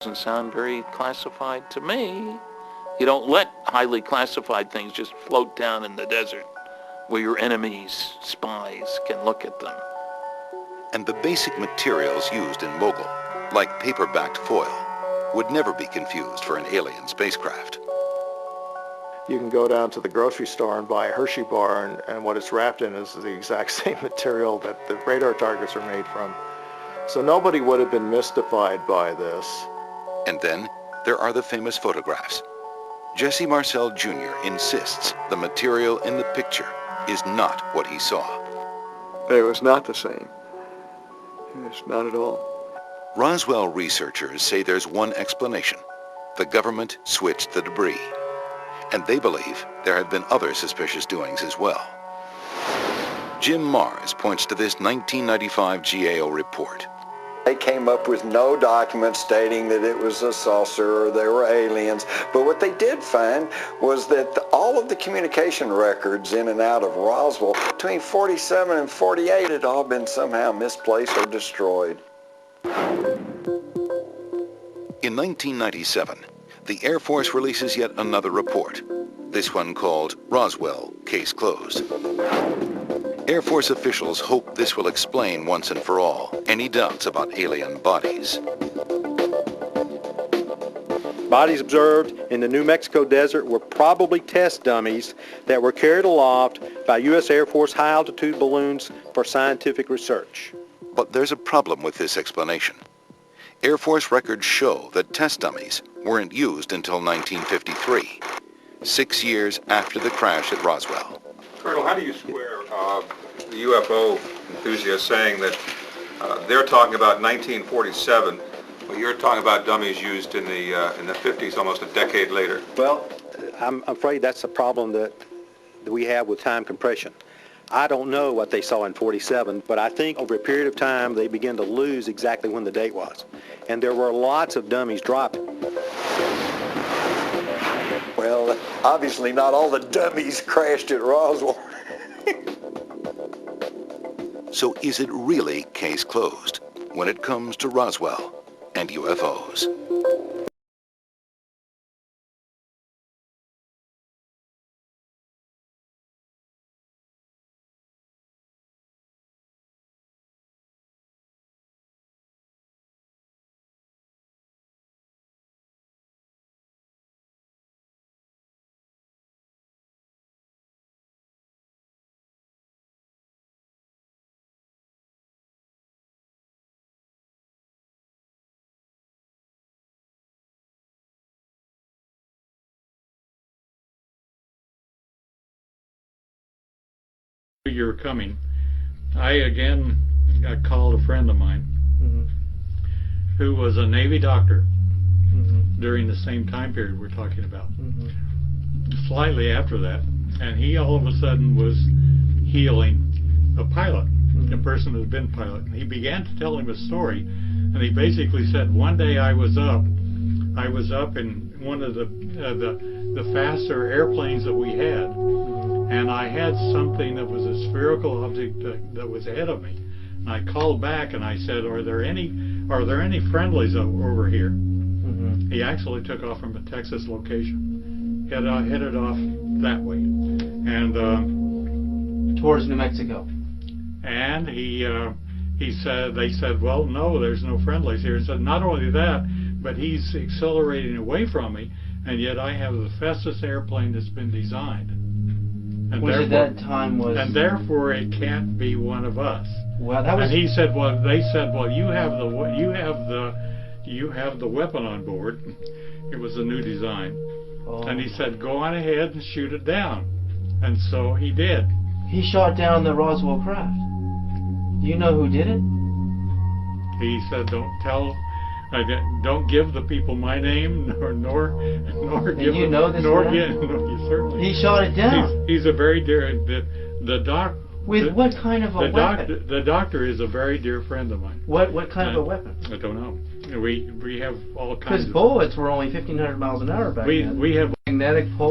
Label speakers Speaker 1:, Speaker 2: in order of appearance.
Speaker 1: doesn't sound very classified to me. You don't let highly classified things just float down in the desert where your enemies, spies, can look at them.
Speaker 2: And the basic materials used in Mogul, like paper-backed foil, would never be confused for an alien spacecraft.
Speaker 3: You can go down to the grocery store and buy a Hershey bar, and what it's wrapped in is the exact same material that the radar targets are made from. So nobody would have been mystified by this.
Speaker 2: And then there are the famous photographs. Jesse Marcel Jr. insists the material in the picture is not what he saw.
Speaker 4: It was not the same. It's not at all.
Speaker 2: Roswell researchers say there's one explanation. The government switched the debris. And they believe there have been other suspicious doings as well. Jim Mars points to this 1995 GAO report.
Speaker 5: They came up with no document stating that it was a saucer or there were aliens, but what they did find was that all of the communication records in and out of Roswell between 47 and 48 had all been somehow misplaced or destroyed.
Speaker 2: In 1997, the Air Force releases yet another report, this one called Roswell, Case Closed. Air Force officials hope this will explain once and for all any doubts about alien bodies.
Speaker 6: Bodies observed in the New Mexico desert were probably test dummies that were carried aloft by U.S. Air Force high-altitude balloons for scientific research.
Speaker 2: But there's a problem with this explanation. Air Force records show that test dummies weren't used until 1953, 6 years after the crash at Roswell.
Speaker 7: Colonel, how do you square the UFO enthusiasts saying that they're talking about 1947, but you're talking about dummies used in the 50s, almost a decade later?
Speaker 6: Well, I'm afraid that's a problem that we have with time compression. I don't know what they saw in 47, but I think over a period of time they began to lose exactly when the date was. And there were lots of dummies dropping.
Speaker 5: Well, obviously not all the dummies crashed at Roswell.
Speaker 2: So is it really case closed when it comes to Roswell and UFOs?
Speaker 8: You were coming, I again called a friend of mine who was a Navy doctor during the same time period we're talking about, slightly after that, and he all of a sudden was healing a pilot, a person who had been a pilot. And he began to tell him a story, and he basically said, one day I was up in one of the faster airplanes that we had, and I had something that was a spherical object that was ahead of me. And I called back and I said, are there any friendlies over here? He actually took off from a Texas location, headed off that way, and
Speaker 9: towards New Mexico.
Speaker 8: And they said, well, no, there's no friendlies here. He said, not only that, but he's accelerating away from me, and yet I have the fastest airplane that's been designed. And
Speaker 9: which at that time was...
Speaker 8: And therefore it can't be one of us.
Speaker 9: Well, that was...
Speaker 8: And he said, well, they said, well, you have the weapon on board. It was a new design.
Speaker 9: Oh.
Speaker 8: And he said, go on ahead and shoot it down. And so he did.
Speaker 9: He shot down the Roswell craft. Do you know who did it?
Speaker 8: He said, don't give the people my name, nor give
Speaker 9: you know this
Speaker 8: nor
Speaker 9: man?
Speaker 8: give. No, you certainly.
Speaker 9: He shot it down.
Speaker 8: He's a very dear.
Speaker 9: What kind of a weapon?
Speaker 8: The doctor is a very dear friend of mine.
Speaker 9: What kind of a weapon?
Speaker 8: I don't know. We have all kinds.
Speaker 9: Because bullets were only 1,500 miles an hour back then.
Speaker 8: We have
Speaker 9: magnetic pole.